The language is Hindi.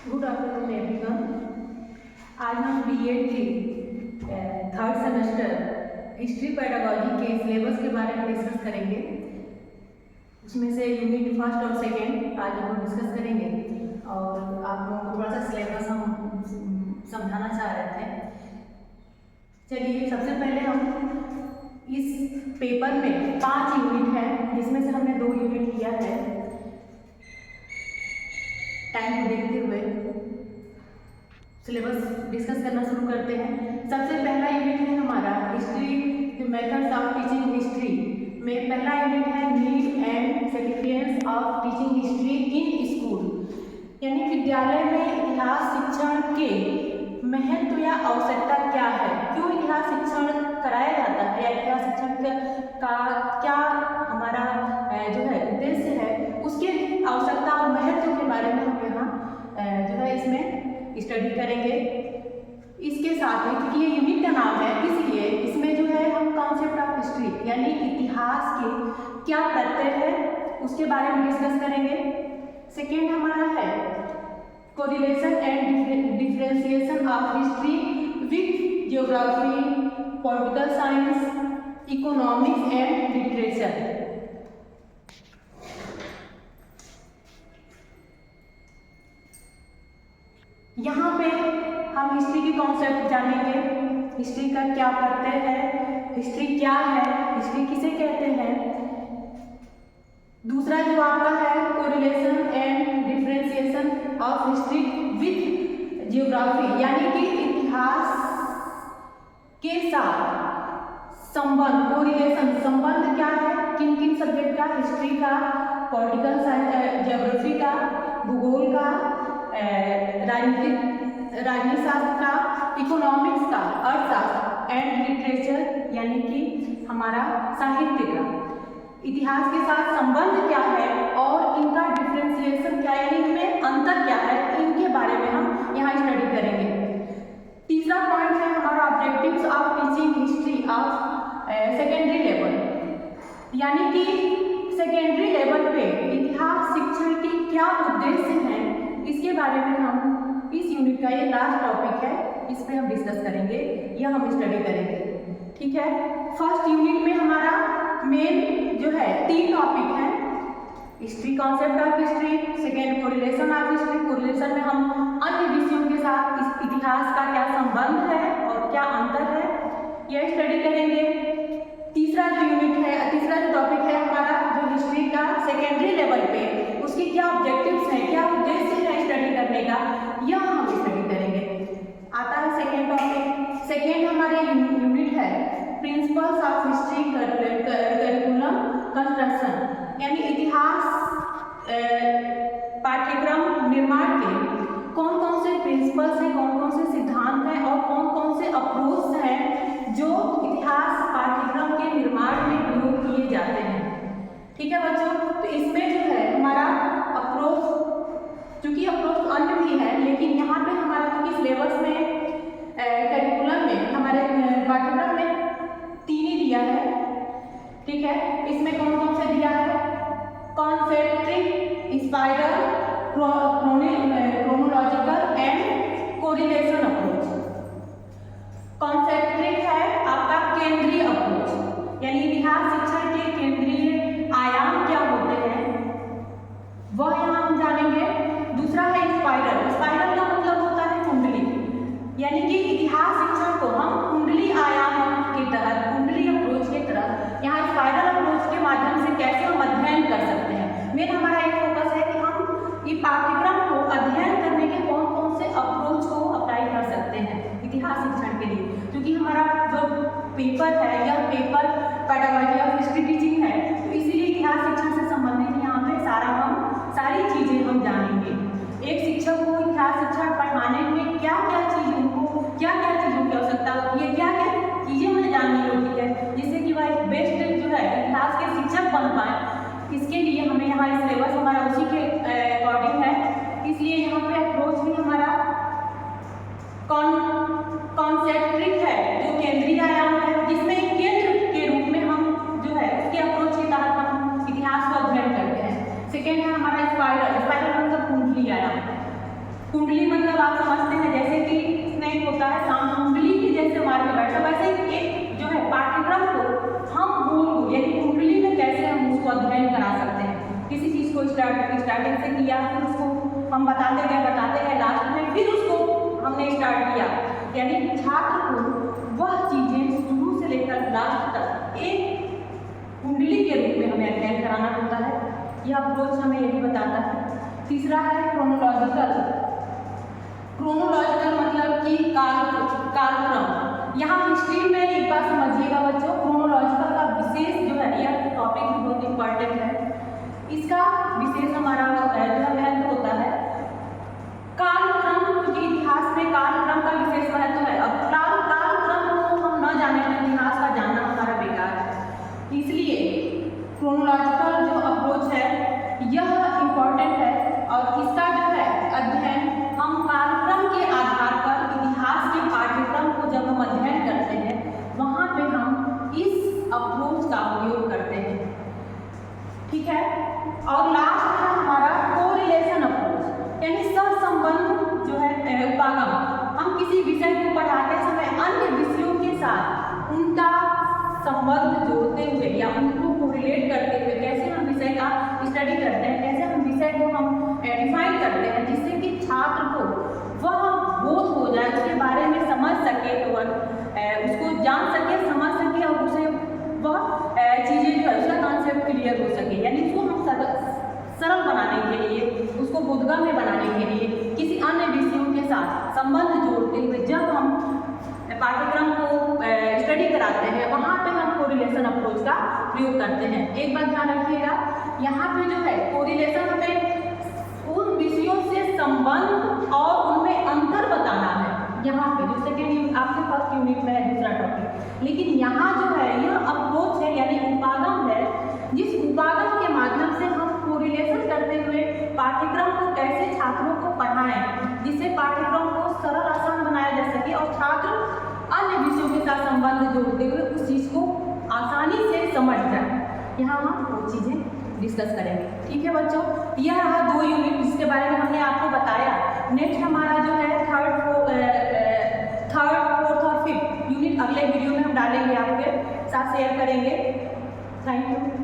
Good afternoon everyone. आज हम बीएड के थर्ड सेमेस्टर हिस्ट्री पेडागॉजी के सिलेबस के बारे में डिस्कस करेंगे। उसमें से यूनिट फर्स्ट और सेकेंड आज हम डिस्कस करेंगे और आप लोगों को थोड़ा सा सिलेबस हम समझाना चाह रहे थे। चलिए, सबसे पहले हम इस पेपर में 5 यूनिट है, जिसमें से हमने 2 यूनिट लिया है। टाइम को देखते हुए सिलेबस डिस्कस करना शुरू करते हैं। सबसे पहला यूनिट है हमारा history methods of teaching history में पहला यूनिट है need and significance of teaching history in school, यानी विद्यालय में इतिहास शिक्षण के महत्व या आवश्यकता क्या है, क्यों इतिहास शिक्षण कराया जाता है या इतिहास शिक्षण का क्या हमारा जो है उद्देश्य है, उसके आवश्यकता और महत्व के बारे में हम यहाँ जो है इसमें स्टडी करेंगे। इसके साथ में, क्योंकि ये यूनिट का नाम है, इसलिए इसमें जो है हम कॉन्सेप्ट ऑफ हिस्ट्री यानी इतिहास के क्या प्रत्यय है उसके बारे में डिस्कस करेंगे। सेकेंड हमारा है correlation and differentiation of history with geography, political science, economics and literature. यहाँ पे हम हिस्ट्री के कॉन्सेप्ट जानेंगे, हिस्ट्री का क्या प्रत्यय है, हिस्ट्री क्या है, हिस्ट्री किसे कहते हैं। दूसरा जो आपका है correlation and differentiation of history with geography, यानी कि इतिहास के साथ संबंध, कोरिलेशन संबंध क्या है, किन किन सब्जेक्ट का, हिस्ट्री का, पॉलिटिकल साइंस, ज्योग्राफी का, भूगोल का, राजनीति शास्त्र का, इकोनॉमिक्स का, अर्थशास्त्र एंड लिटरेचर यानी कि हमारा साहित्य का। इतिहास के साथ संबंध क्या है और इनका डिफरेंशिएशन क्या है, इनमें अंतर क्या है, इनके बारे में हम यहाँ स्टडी करेंगे। तीसरा पॉइंट है हमारा objectives of teaching history of secondary level, यानी कि सेकेंडरी लेवल पे इतिहास शिक्षण के क्या उद्देश्य हैं, इसके बारे में हम इस यूनिट का ये लास्ट टॉपिक है, इस पे हम डिस्कस करेंगे या हम स्टडी करेंगे। ठीक है, फर्स्ट यूनिट में हमारा मेन जो है 3 टॉपिक है, history, concept of history, second correlation of history. Correlation में हम अन्य विषयों के साथ इस इतिहास का क्या संबंध है और क्या अंतर है, यह स्टडी करेंगे। तीसरा जो यूनिट है, तीसरा जो टॉपिक है हमारा जो हिस्ट्री का सेकेंडरी लेवल पे उसके क्या ऑब्जेक्टिव्स हैं, क्या उद्देश्य है स्टडी करने का, यह हम स्टडी करेंगे। आता है सेकेंड टॉपिक। सेकेंड हमारे यूनिट है principles of history curriculum construction, यानी इतिहास पाठ्यक्रम निर्माण के कौन कौन से प्रिंसिपल्स हैं, कौन कौन से सिद्धांत हैं और कौन कौन से अप्रोच हैं जो इतिहास पाठ्यक्रम के निर्माण में प्रयोग किए जाते हैं। ठीक है बच्चों, तो इसमें जो है हमारा अप्रोच, चूंकि अप्रोच अन्य भी है, लेकिन यहाँ पे हमारा चूंकि सिलेबस में करिकुलम में हमारे पाठ्यक्रम में 3 ही दिया है। ठीक है, इसमें कौन कौन से दिया है, concentric, spiral, chronological and correlation approach. Concentric है आपका केंद्रीय अप्रोच, यानी इतिहास शिक्षण के केंद्रीय आयाम क्या होते हैं वह यहाँ हम जानेंगे। दूसरा है स्पाइरल। स्पाइरल का मतलब होता है कुंडली, यानी कि इतिहास शिक्षण को हम कुंडली आयाम के तहत, कुंडली अप्रोच के तरह यहाँ स्पाइरल अप्रोच के माध्यम से कैसे हम अध्ययन कर सकते हैं। मेन हमारा एक फोकस है कि हम ये पाठ्यक्रम को अध्ययन करने के कौन कौन से अप्रोच को अप्लाई कर सकते हैं इतिहास शिक्षण के लिए, क्योंकि हमारा जो पेपर है यह paper pedagogy of history teaching है, तो इसीलिए इतिहास शिक्षण से संबंधित यहाँ पे सारी चीजें हम जानेंगे। एक शिक्षक को इतिहास शिक्षण पढ़ाने में क्या क्या चीजें, उनको क्या क्या चीजों की आवश्यकता होती है, क्या क्या चीजें उन्हें जाननी होती है, जिससे कि वह एक बेस्ट जो है इतिहास के शिक्षक बन पाए। इसके लिए हमें यहाँ सिलेबस हमारा उसी के अकॉर्डिंग है, इसलिए यहाँ पे अप्रोच भी हमारा कॉन्सेंट्रिक है, जो केंद्रीय आयाम है, जिसमें केंद्र के रूप में हम जो है उसके अप्रोच के तहत हम इतिहास को अध्ययन करते हैं। सेकेंड है हमारा स्पाइरल। स्पाइरल मतलब कुंडली आयाम। कुंडली मतलब आप समझते हैं जैसे कि स्नेक होता है, सांप कुंडली के जैसे मार के बैठा, वैसे एक जो है पाठ्यक्रम को हम गोल यानी कुंडली में कैसे हम उसको अध्ययन करा सकते हैं। किसी चीज़ को स्टार्टिंग से किया, फिर उसको हम बताते गए लास्ट में फिर उसको हमने स्टार्ट किया, यानी छात्र को वह चीज़ें शुरू से लेकर लास्ट तक एक कुंडली के रूप में हमें अध्ययन कराना होता है। यह अप्रोच हमें यही बताता है। तीसरा है क्रोनोलॉजिकल। क्रोनोलॉजिकल मतलब कि कालक्रम। यहाँ हिस्ट्री में एक बात समझिएगा बच्चों, क्रोनोलॉजिकल का विशेष जो है यह टॉपिक भी बहुत इंपॉर्टेंट है। इसका विशेष हमारा जो है महत्व होता है कालक्रम, क्योंकि इतिहास में कालक्रम का विशेष महत्व है। अब कालक्रम को हम न जाने तो इतिहास का जानना हमारा बेकार है, इसलिए क्रोनोलॉजिकल जो अप्रोच है यह इम्पॉर्टेंट है। और इसका जो है अध्ययन हम कालक्रम के आधार पर इतिहास के पाठ्यक्रम को जब हम अध्ययन करते हैं वहाँ पे हम इस अप्रोच का उपयोग करते हैं, ठीक है। और लास्ट है हमारा कोरिलेशन अप्रोच, यानी सहसंबंध जो है उपागम। हम किसी विषय को पढ़ाते समय अन्य विषयों के साथ उनका संबंध जोड़ते हुए या उनको कोरिलेट करते हुए कैसे हम विषय का स्टडी करते हैं, कैसे हम विषय को हम डिफाइन करते हैं, जिससे कि छात्र को वह बोध हो जाए, उसके बारे में समझ सके, उसको जान सके, समझ सके और उसे वह चीज़ें जो है उसका कॉन्सेप्ट क्लियर हो सके। यानी उसको हम सरल बनाने के लिए, उसको बोधगम्य बनाने के लिए किसी अन्य विषयों के साथ संबंध जोड़ते हुए जब हम पाठ्यक्रम को स्टडी कराते हैं वहाँ पे हम कोरिलेशन अप्रोच का प्रयोग करते हैं। एक बात ध्यान रखिएगा, यहाँ पे जो है कोरिलेशन हमें उन विषयों से संबंध और उनमें अंतर बताना है। यहाँ पे जो सेकेंड आपके फर्स्ट यूनिट में है दूसरा टॉपिक, लेकिन यहाँ जो है यह अप्रोच है यानी उपागम है, जिस उपागम के माध्यम से हम कोरिलेशन करते हुए पाठ्यक्रम को कैसे छात्रों को पढ़ाएं, जिससे पाठ्यक्रम को सरल आसान बनाया जा सके और छात्र अन्य विषयों के साथ संबंध जोड़ते हुए उस चीज़ को आसानी से समझ जाए। यहाँ हम वो चीज़ें डिस्कस करेंगे, ठीक है बच्चों। यह रहा 2 यूनिट जिसके बारे में हमने आपको बताया। नेक्स्ट हमारा जो है थर्ड, फोर्थ और फिफ्थ यूनिट अगले वीडियो में हम डालेंगे, आपके साथ शेयर करेंगे। Thank you.